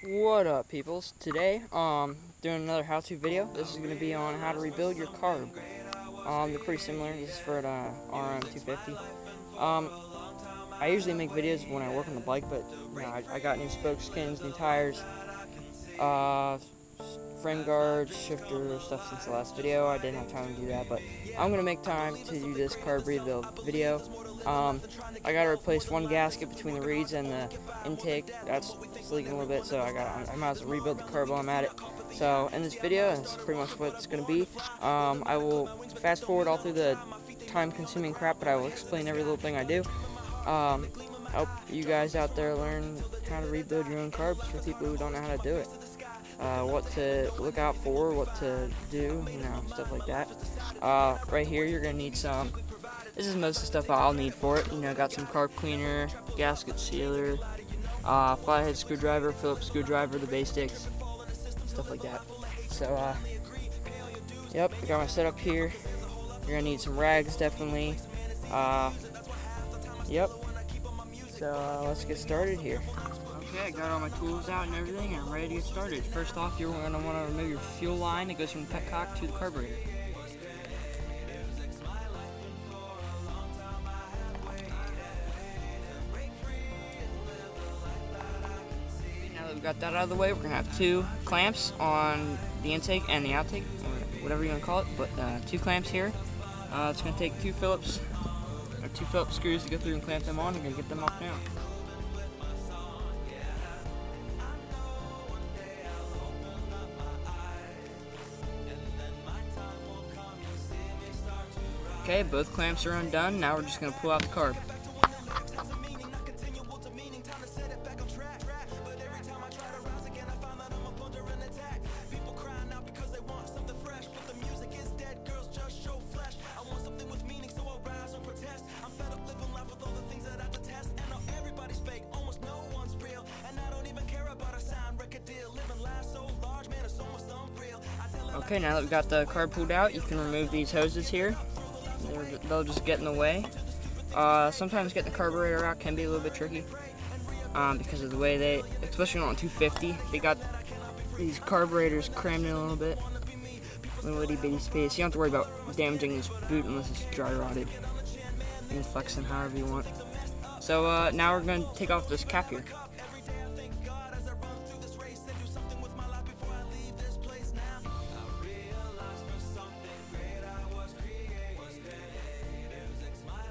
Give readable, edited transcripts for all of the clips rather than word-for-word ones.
What up, peoples? Today, doing another how-to video. This is going to be on how to rebuild your carb. They're pretty similar. This is for an RM250. Um, I usually make videos when I work on the bike, but I got new spoke skins, new tires, frame guards, shifter stuff since the last video. I didn't have time to do that, but I'm gonna make time to do this carb rebuild video. I gotta replace one gasket between the reeds and the intake. That's leaking a little bit, so I might as well rebuild the carb while I'm at it. So in this video, that's pretty much what it's gonna be. I will fast forward all through the time-consuming crap, but I will explain every little thing I do. Help you guys out there learn how to rebuild your own carbs for people who don't know how to do it. What to look out for, what to do, stuff like that. Right here, you're gonna need some. This is most of the stuff I'll need for it. Got some carb cleaner, gasket sealer, flathead screwdriver, Phillips screwdriver, the basics, stuff like that. So, yep, I got my setup here. You're gonna need some rags, definitely. Yep. So let's get started here. Okay, I got all my tools out and everything, and I'm ready to get started. First off, you're going to want to remove your fuel line that goes from the petcock to the carburetor. Now that we've got that out of the way, we're going to have two clamps on the intake and the outtake, or whatever you want to call it, but two clamps here. It's going to take two Phillips screws to go through and clamp them on. I'm going to get them off now. Okay, both clamps are undone. Now we're just going to pull out the carb. Okay, now that we've got the carb pulled out, you can remove these hoses here. They'll just get in the way. Sometimes getting the carburetor out can be a little bit tricky because of the way they, especially on 250, they got these carburetors crammed in a little bit. Little itty bitty space. You don't have to worry about damaging this boot unless it's dry rotted. You can flex them however you want. So now we're going to take off this cap here.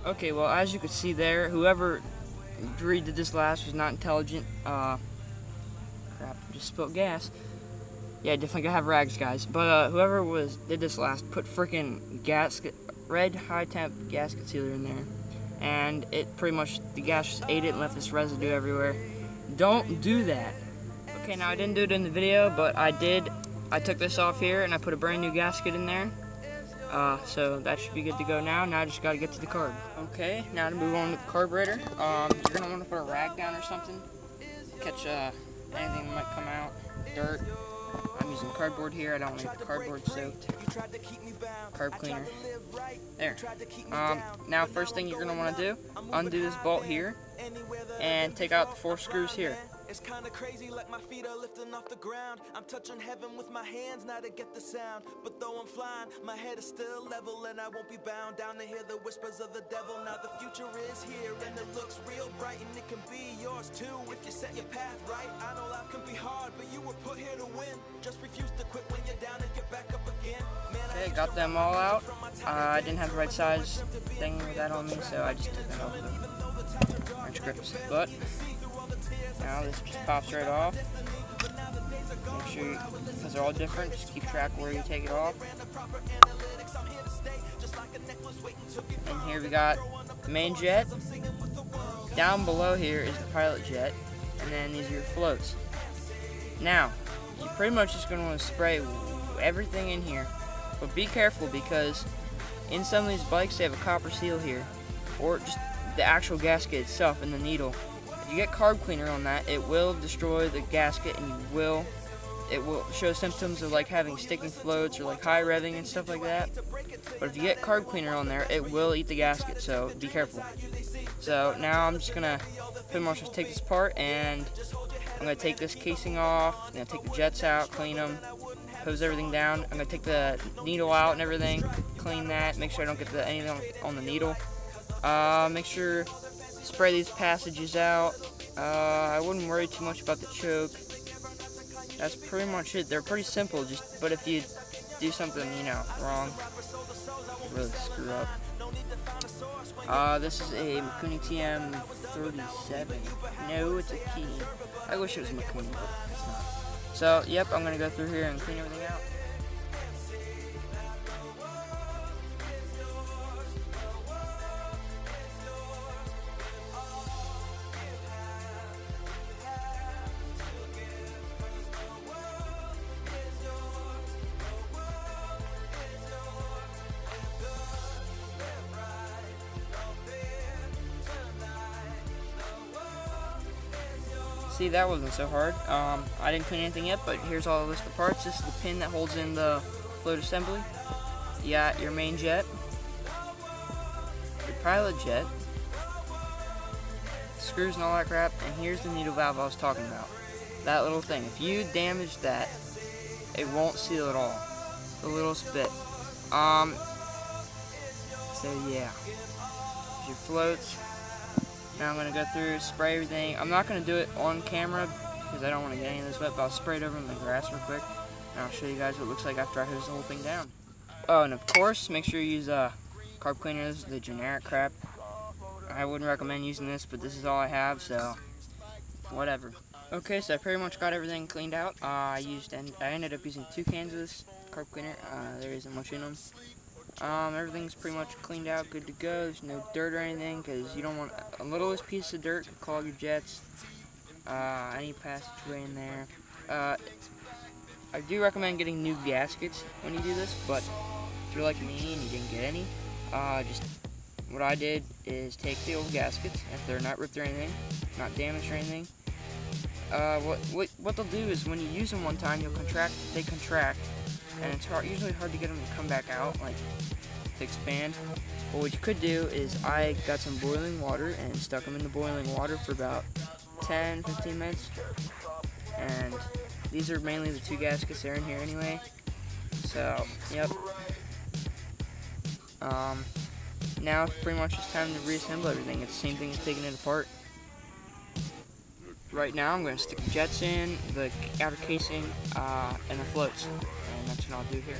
Okay, well, as you can see there, whoever redid this last was not intelligent. Crap, just spilled gas. Yeah, definitely gotta have rags, guys. But whoever did this last put freaking red high temp gasket sealer in there, and it pretty much, the gas just ate it and left this residue everywhere. Don't do that. Okay, now I didn't do it in the video, but I did. I took this off here and I put a brand new gasket in there. So that should be good to go now. Now I just gotta get to the carb. Okay, now to move on to the carburetor. You're gonna want to put a rag down or something. Catch anything that might come out. Dirt. I'm using cardboard here. I don't want the cardboard soaked. Carb cleaner. There. Now first thing you're gonna want to do, undo this bolt here and take out the 4 screws here. It's kinda crazy, like my feet are lifting off the ground. I'm touching heaven with my hands now to get the sound. But though I'm flying, my head is still level, and I won't be bound down to hear the whispers of the devil. Now the future is here, and it looks real bright, and it can be yours too if you set your path right. I know life can be hard, but you were put here to win. Just refuse to quit when you're down and get back up again. Okay, got them all out. I didn't have the right size thing with that on me, so I just took that off the wrench grips. But now this just pops right off. Make sure because they're all different, just keep track where you take it off. And here we got the main jet. Down below here is the pilot jet, and then these are your floats. Now, you're pretty much just going to want to spray everything in here, but be careful because in some of these bikes they have a copper seal here, or just the actual gasket itself and the needle. If you get carb cleaner on that, it will destroy the gasket, and it will show symptoms of like having sticking floats or like high revving and stuff like that. But if you get carb cleaner on there, it will eat the gasket, so be careful. So now I'm just gonna pretty much just take this apart and I'm going to take this casing off, take the jets out, clean them, hose everything down. I'm going to take the needle out and everything, clean that, make sure I don't get anything on the needle. Make sure spray these passages out. I wouldn't worry too much about the choke. That's pretty much it. They're pretty simple, but if you do something, wrong, you really screw up. This is a Mikuni TM37. No, it's a Key. I wish it was Mikuni, but it's not. So, yep, I'm gonna go through here and clean everything out. See, that wasn't so hard. I didn't clean anything yet, but here's all the list of parts. This is the pin that holds in the float assembly. You got your main jet, your pilot jet, screws and all that crap, and here's the needle valve I was talking about. That little thing. If you damage that, it won't seal at all. The little spit. So yeah. Here's your floats. Now I'm going to go through, spray everything. I'm not going to do it on camera because I don't want to get any of this wet, but I'll spray it over in the grass real quick. And I'll show you guys what it looks like after I hose the whole thing down. Oh, and of course, make sure you use carb cleaner. This is the generic crap. I wouldn't recommend using this, but this is all I have, so whatever. Okay, so I pretty much got everything cleaned out. I ended up using 2 cans of this carb cleaner. There isn't much in them. Everything's pretty much cleaned out, good to go. There's no dirt or anything, because you don't want a littlest piece of dirt to clog your jets. Any passageway in there. I do recommend getting new gaskets when you do this, but if you're like me and you didn't get any, just what I did is take the old gaskets, if they're not ripped or anything, not damaged or anything. What they'll do is when you use them one time, they contract, and it's usually hard to get them to come back out, like to expand. But what you could do is I got some boiling water and stuck them in the boiling water for about 10-15 minutes. And these are mainly the 2 gaskets that are in here anyway. So, yep. Now it's pretty much just time to reassemble everything. It's the same thing as taking it apart. Right now I'm going to stick the jets in, the outer casing, and the floats. And that's what I'll do here.